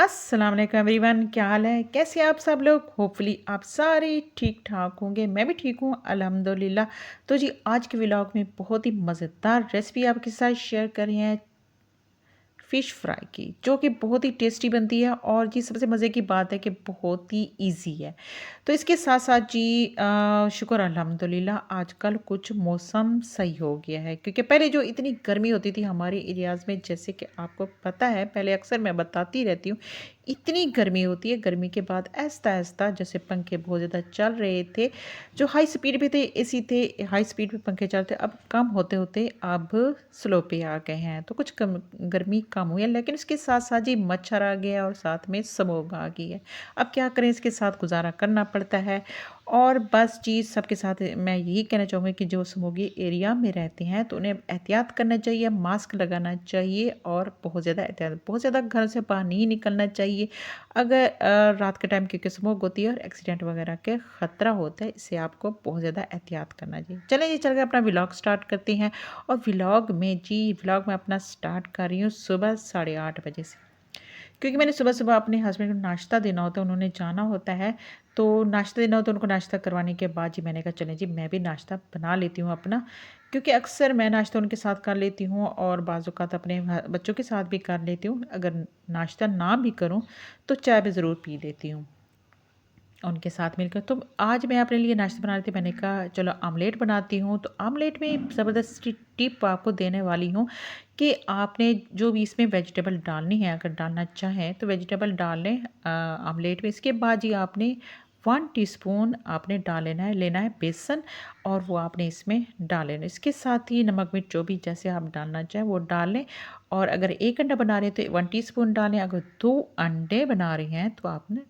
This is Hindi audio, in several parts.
अस्सलाम वालेकुम एवरीवन, क्या हाल है? कैसे हैं आप सब लोग? होपफुली आप सारे ठीक ठाक होंगे। मैं भी ठीक हूँ अल्हम्दुलिल्लाह। तो जी आज के व्लॉग में बहुत ही मज़ेदार रेसिपी आपके साथ शेयर कर रहे हैं फ़िश फ्राई की, जो कि बहुत ही टेस्टी बनती है और जी सबसे मज़े की बात है कि बहुत ही ईज़ी है। तो इसके साथ-साथ जी शुक्र अल्हम्दुलिल्लाह आजकल कुछ मौसम सही हो गया है, क्योंकि पहले जो इतनी गर्मी होती थी हमारे एरियाज़ में, जैसे कि आपको पता है, पहले अक्सर मैं बताती रहती हूँ, इतनी गर्मी होती है, गर्मी के बाद आहिस्ता-आहिस्ता जैसे पंखे बहुत ज़्यादा चल रहे थे, जो हाई स्पीड पे थे, एसी थे, हाई स्पीड पे पंखे चलते, अब कम होते-होते अब स्लो पे आ गए हैं। तो कुछ कम गर्मी कम हुई है, लेकिन इसके साथ-साथ जी मच्छर आ गया और साथ में स्मॉग आ गई है। अब क्या करें, इसके साथ गुज़ारा करना पड़ता है और बस जी सबके साथ मैं यही कहना चाहूँगी कि जो स्मॉगी एरिया में रहते हैं तो उन्हें एहतियात करना चाहिए, मास्क लगाना चाहिए और बहुत ज़्यादा घर से बाहर नहीं निकलना चाहिए। अगर रात के टाइम क्योंकि स्मॉग होती है और एक्सीडेंट वगैरह के ख़तरा होता है, इससे आपको बहुत ज़्यादा एहतियात करना चाहिए। चलें जी, चल के अपना व्लॉग स्टार्ट करते हैं और व्लॉग में अपना स्टार्ट कर रही हूँ सुबह 8:30 बजे से। क्योंकि मैंने सुबह-सुबह अपने हस्बैंड को नाश्ता देना होता है, उन्होंने जाना होता है, तो नाश्ता देना होता है, उनको नाश्ता करवाने के बाद जी मैंने कहा चलें जी मैं भी नाश्ता बना लेती हूँ अपना, क्योंकि अक्सर मैं नाश्ता उनके साथ कर लेती हूँ और बाज़ औक़ात अपने बच्चों के साथ भी कर लेती हूँ। अगर नाश्ता ना भी करूँ, तो चाय भी ज़रूर पी लेती हूँ उनके साथ मिलकर। तो आज मैं अपने लिए नाश्ता बना रही थी, मैंने कहा चलो ऑमलेट बनाती हूँ। तो ऑमलेट में ज़बरदस्त टिप आपको देने वाली हूँ कि आपने जो भी इसमें वेजिटेबल डालनी है, अगर डालना चाहें तो वेजिटेबल डाल लें ऑमलेट में। इसके बाद जी आपने 1 टीस्पून आपने डाल लेना है बेसन और वो आपने इसमें डाल लेना है। इसके साथ ही नमक मिर्च जो भी जैसे आप डालना चाहें वो डाल लें और अगर 1 अंडा बना रहे हैं तो 1 टीस्पून डालें, अगर 2 अंडे बना रही हैं तो आपने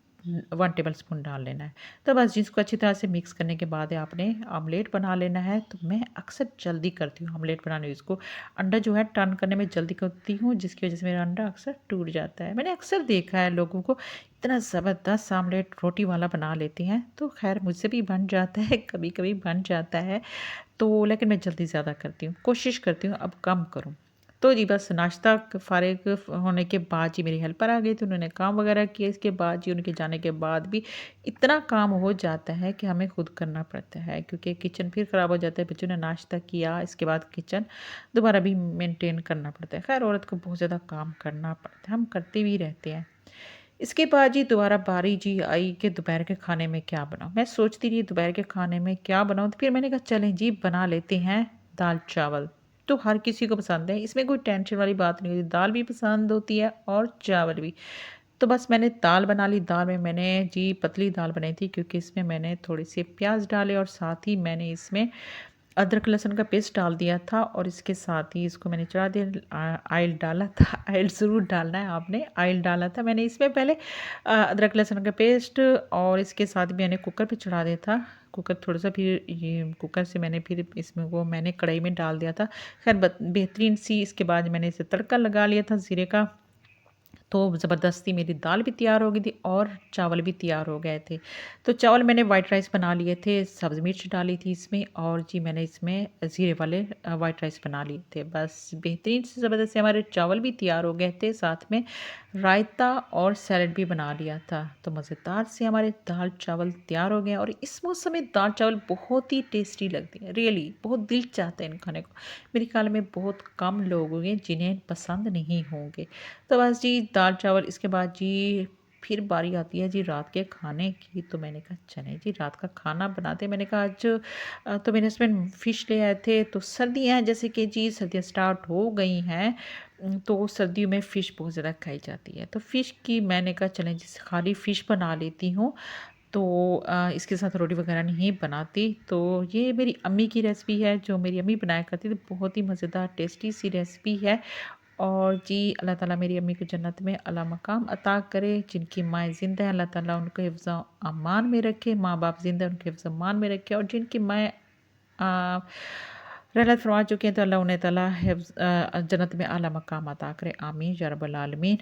1 टेबलस्पून डाल लेना है। तो बस जिसको अच्छी तरह से मिक्स करने के बाद आपने ऑमलेट बना लेना है। तो मैं अक्सर जल्दी करती हूँ ऑमलेट बनाने, इसको अंडा जो है टर्न करने में जल्दी करती हूँ, जिसकी वज़ह से मेरा अंडा अक्सर टूट जाता है। मैंने अक्सर देखा है लोगों को इतना ज़बरदस्त ऑमलेट रोटी वाला बना लेते हैं, तो ख़ैर मुझसे भी बन जाता है, कभी-कभी बन जाता है। तो लेकिन मैं जल्दी ज़्यादा करती हूँ, कोशिश करती हूँ अब कम करूँ। तो जी बस नाश्ता फ़ारिग होने के बाद जी मेरी हेल्पर आ गई, तो उन्होंने काम वग़ैरह किया। इसके बाद जी उनके जाने के बाद भी इतना काम हो जाता है कि हमें खुद करना पड़ता है, क्योंकि किचन फिर ख़राब हो जाता है। बच्चों ने नाश्ता किया, इसके बाद किचन दोबारा भी मेंटेन करना पड़ता है। ख़ैर औरत को बहुत ज़्यादा काम करना पड़ता है, हम करते भी रहते हैं। इसके बाद जी दोबारा बारी जी आई कि दोपहर के खाने में क्या बनाऊँ? मैं सोचती रही दोपहर के खाने में क्या बनाऊँ? तो फिर मैंने कहा चलें जी बना लेते हैं दाल-चावल। तो हर किसी को पसंद है, इसमें कोई टेंशन वाली बात नहीं होती। दाल भी पसंद होती है और चावल भी। तो बस मैंने दाल बना ली। दाल में मैंने जी पतली दाल बनाई थी, क्योंकि इसमें मैंने थोड़े से प्याज़ डाले और साथ ही मैंने इसमें अदरक लहसुन का पेस्ट डाल दिया था और इसके साथ ही इसको मैंने चढ़ा दिया। ऑयल डाला था, ऑयल ज़रूर डालना है आपने, ऑयल डाला था मैंने इसमें पहले अदरक लहसुन का पेस्ट और इसके साथ मैंने कुकर पे चढ़ा दिया था। कुकर थोड़ा-सा फिर ये कुकर से मैंने फिर इसमें वो मैंने कढ़ाई में डाल दिया था। ख़ैर बेहतरीन सी इसके बाद मैंने इसे तड़का लगा लिया था ज़ीरे का। तो ज़बरदस्ती मेरी दाल भी तैयार हो गई थी और चावल भी तैयार हो गए थे। तो चावल मैंने वाइट राइस बना लिए थे, सब्ज़ मिर्च डाली थी इसमें और जी मैंने इसमें ज़ीरे वाले वाइट राइस बना लिए थे। बस बेहतरीन से ज़बरदस्त से हमारे चावल भी तैयार हो गए थे, साथ में रायता और सैलेड भी बना लिया था। तो मज़ेदार से हमारे दाल-चावल तैयार हो गए और इस मौसम में दाल-चावल बहुत ही टेस्टी लगती हैं, रियली बहुत दिल चाहता है इन खाने को। मेरे ख़्याल में बहुत कम लोग होंगे जिन्हें पसंद नहीं होंगे। तो बस जी दाल-चावल, इसके बाद जी फिर बारी आती है जी रात के खाने की। तो मैंने कहा चलें जी रात का खाना बनाते हैं। मैंने कहा आज तो मेरे हस्बैंड फ़िश ले आए थे, तो सर्दियाँ हैं जैसे कि जी सर्दियाँ स्टार्ट हो गई हैं। तो सर्दियों में फ़िश बहुत ज़्यादा खाई जाती है। तो फ़िश की मैंने कहा चलें जी खाली फ़िश बना लेती हूँ। तो इसके साथ रोटी वग़ैरह नहीं बनाती। तो ये मेरी अम्मी की रेसिपी है, जो मेरी अम्मी बनाया करती थी। बहुत ही मज़ेदार टेस्टी सी रेसिपी है। और जी अल्लाह ताला मेरी अम्मी को जन्नत में अला मकाम अता करे। जिनकी माएँ ज़िंदा हैं, अल्लाह ताला उनको हिफ़्ज़ अमान में रखे। माँ-बाप ज़िंदा हैं, उनको हिफ़्ज़ अमान में रखे और जिनकी माएँ अ, रहलत फरमा चुकी हैं, तो अल्लाह उन्हें ताला जन्नत में आला मकाम अता करे। आमीन या रब्बल आलमीन।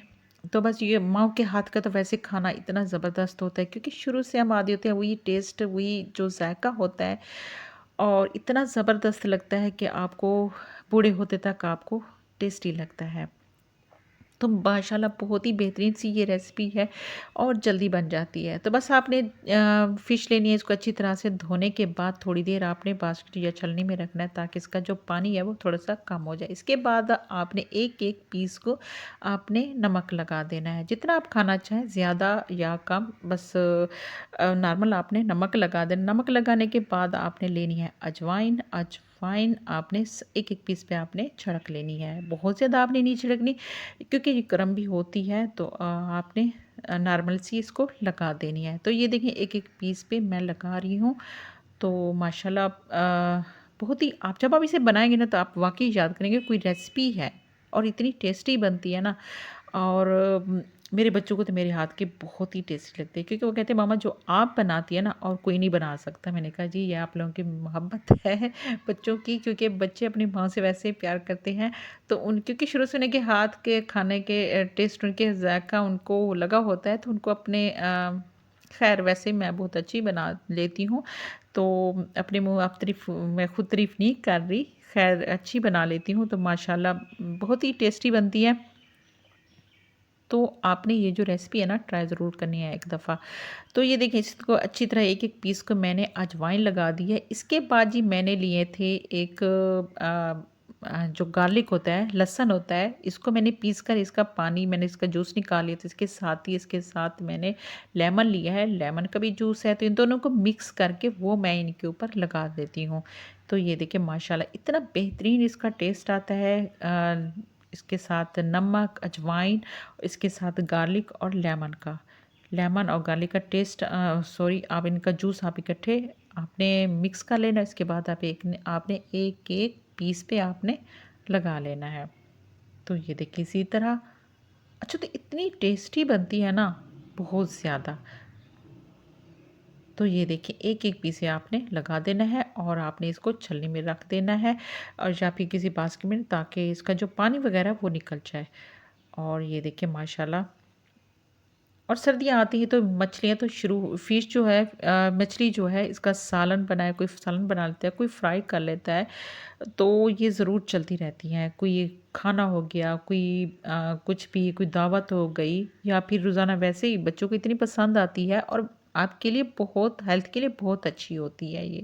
तो बस ये माँ के हाथ का तो वैसे खाना इतना ज़बरदस्त होता है, क्योंकि शुरू से हम आदी होते हैं, वही टेस्ट, वही जो ज़ायक़ा होता है और इतना ज़बरदस्त लगता है कि आपको बूढ़े होते तक आपको टेस्टी लगता है। तो माशाल्लाह बहुत ही बेहतरीन सी ये रेसिपी है और जल्दी बन जाती है। तो बस आपने फ़िश लेनी है, इसको अच्छी तरह से धोने के बाद थोड़ी देर आपने बास्केट या छलनी में रखना है ताकि इसका जो पानी है वो थोड़ा-सा कम हो जाए। इसके बाद आपने एक-एक पीस को आपने नमक लगा देना है। जितना आप खाना चाहें ज़्यादा या कम, बस नॉर्मल आपने नमक लगा देना। नमक लगाने के बाद आपने लेनी है अजवाइन। अजवाइन आपने एक-एक पीस पे आपने छिड़क लेनी है। बहुत ज़्यादा आपने नहीं छिड़कनी क्योंकि ये गर्म भी होती है, तो आपने नॉर्मल सी इसको लगा देनी है। तो ये देखिए एक-एक पीस पे मैं लगा रही हूँ। तो माशाल्लाह बहुत ही, आप जब आप इसे बनाएँगे ना तो आप वाक़ई याद करेंगे कोई रेसिपी है और इतनी टेस्टी बनती है ना। और मेरे बच्चों को तो मेरे हाथ के बहुत ही टेस्टी लगते हैं क्योंकि वो कहते हैं मामा जो आप बनाती है ना और कोई नहीं बना सकता। मैंने कहा जी ये आप लोगों की मोहब्बत है बच्चों की, क्योंकि बच्चे अपनी माँ से वैसे ही प्यार करते हैं। तो उन क्योंकि शुरू से उनके हाथ के खाने के टेस्ट, उनके जायका उनको लगा होता है, तो उनको अपने खैर वैसे मैं बहुत अच्छी बना लेती हूँ। तो अपने मुँह आप तारीफ़, मैं खुद तारीफ़ नहीं कर रही, खैर अच्छी बना लेती हूँ। तो माशाल्लाह बहुत ही टेस्टी बनती है। तो आपने ये जो रेसिपी है ना ट्राई ज़रूर करनी है एक दफ़ा। तो ये देखिए इसको अच्छी तरह एक-एक पीस को मैंने अजवाइन लगा दी है। इसके बाद जी मैंने लिए थे एक जो गार्लिक होता है, लहसुन होता है, इसको मैंने पीस कर इसका पानी मैंने इसका जूस निकाल लिया था। इसके साथ ही इसके साथ मैंने लेमन लिया है, लेमन का भी जूस है, तो इन दोनों को मिक्स करके वो मैं इनके ऊपर लगा देती हूँ। तो ये देखिए माशाल्लाह इतना बेहतरीन इसका टेस्ट आता है। इसके साथ नमक, अजवाइन, इसके साथ गार्लिक और लेमन का, लेमन और गार्लिक का टेस्ट, सॉरी, आप इनका जूस आप इकट्ठे आपने मिक्स कर लेना। इसके बाद आपने एक-एक पीस पे आपने लगा लेना है। तो ये देखिए इसी तरह, अच्छा तो इतनी टेस्टी बनती है ना, बहुत ज़्यादा। तो ये देखिए एक-एक पीस आपने लगा देना है और आपने इसको छलनी में रख देना है और या फिर किसी बास्केट में, ताकि इसका जो पानी वगैरह वो निकल जाए। और ये देखिए माशाल्लाह, और सर्दियाँ आती हैं तो मछलियाँ तो शुरू फ़िश जो है, मछली जो है इसका सालन बनाए, कोई सालन बना लेता है, कोई फ्राई कर लेता है, तो ये ज़रूर चलती रहती हैं। कोई खाना हो गया, कोई कुछ भी, कोई दावत हो गई या फिर रोज़ाना वैसे ही बच्चों को इतनी पसंद आती है और आपके लिए बहुत, हेल्थ के लिए बहुत अच्छी होती है ये।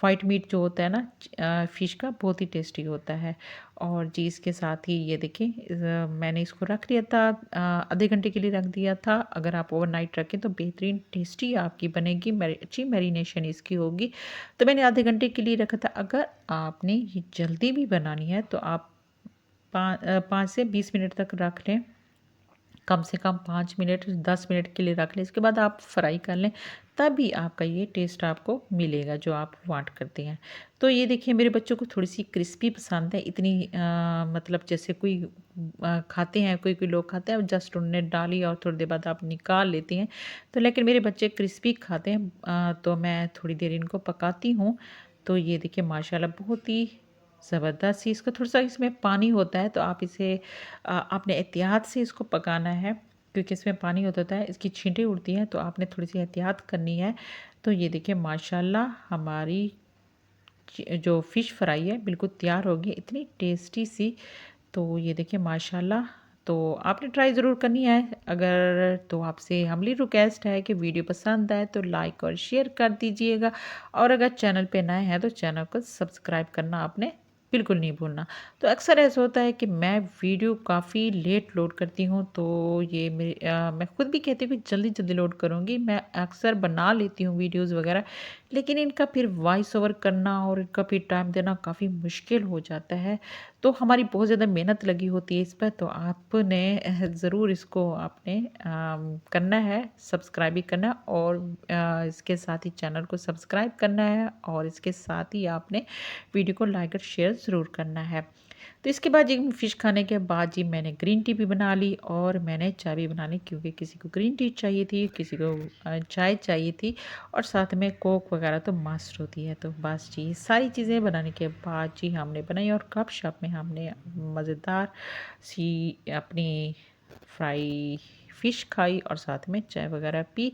व्हाइट मीट जो होता है ना फ़िश का, बहुत ही टेस्टी होता है। और जी इसके साथ ही ये देखिए मैंने इसको रख लिया था, आधे घंटे के लिए रख दिया था। अगर आप ओवरनाइट रखें तो बेहतरीन टेस्टी आपकी बनेगी, अच्छी मैरिनेशन इसकी होगी। तो मैंने आधे घंटे के लिए रखा था। अगर आपने ये जल्दी भी बनानी है तो आप 5 से 20 मिनट तक रख लें। कम से कम 5 मिनट 10 मिनट के लिए रख लें। इसके बाद आप फ्राई कर लें, तभी आपका ये टेस्ट आपको मिलेगा जो आप वांट करते हैं। तो ये देखिए मेरे बच्चों को थोड़ी-सी क्रिस्पी पसंद है, इतनी मतलब जैसे कोई खाते हैं, कोई-कोई लोग खाते हैं जस्ट उन्होंने डाली और थोड़ी देर बाद आप निकाल लेती हैं। तो लेकिन मेरे बच्चे क्रिस्पी खाते हैं, तो मैं थोड़ी देर इनको पकाती हूँ। तो ये देखिए माशाल्लाह बहुत ही ज़बरदस्त ही, इसका थोड़ा-सा इसमें पानी होता है, तो आप इसे आपने एहतियात से इसको पकाना है क्योंकि इसमें पानी होता है, इसकी छींटें उड़ती हैं, तो आपने थोड़ी-सी एहतियात करनी है। तो ये देखिए माशाल्लाह हमारी जो फ़िश फ्राई है बिल्कुल तैयार हो गई, इतनी टेस्टी सी। तो ये देखिए माशाल्लाह, तो आपने ट्राई ज़रूर करनी है। अगर तो आपसे हम्बली रिक्वेस्ट है कि वीडियो पसंद आए तो लाइक और शेयर कर दीजिएगा और अगर चैनल पे नए हैं तो चैनल को सब्सक्राइब करना आपने बिल्कुल नहीं भूलना। तो अक्सर ऐसा होता है कि मैं वीडियो काफ़ी लेट लोड करती हूँ, तो ये मैं खुद भी कहती हूँ कि जल्दी-जल्दी लोड करूँगी। मैं अक्सर बना लेती हूँ वीडियोज़ वगैरह, लेकिन इनका फिर वॉइस ओवर करना और इनका फिर टाइम देना काफ़ी मुश्किल हो जाता है। तो हमारी बहुत ज़्यादा मेहनत लगी होती है इस पर, तो आपने ज़रूर इसको आपने करना है, सब्सक्राइब भी करना है और इसके साथ ही चैनल को सब्सक्राइब करना है और इसके साथ ही आपने वीडियो को लाइक और शेयर ज़रूर करना है। तो इसके बाद जी फ़िश खाने के बाद जी मैंने ग्रीन टी भी बना ली और मैंने चाय भी बना ली क्योंकि किसी को ग्रीन टी चाहिए थी, किसी को चाय चाहिए थी और साथ में कोक वगैरह तो मस्ट होती है। तो बस जी ये सारी चीज़ें बनाने के बाद जी हमने बनाई और गपशप में हमने मज़ेदार सी अपनी फ्राई फ़िश खाई और साथ में चाय वगैरह पी।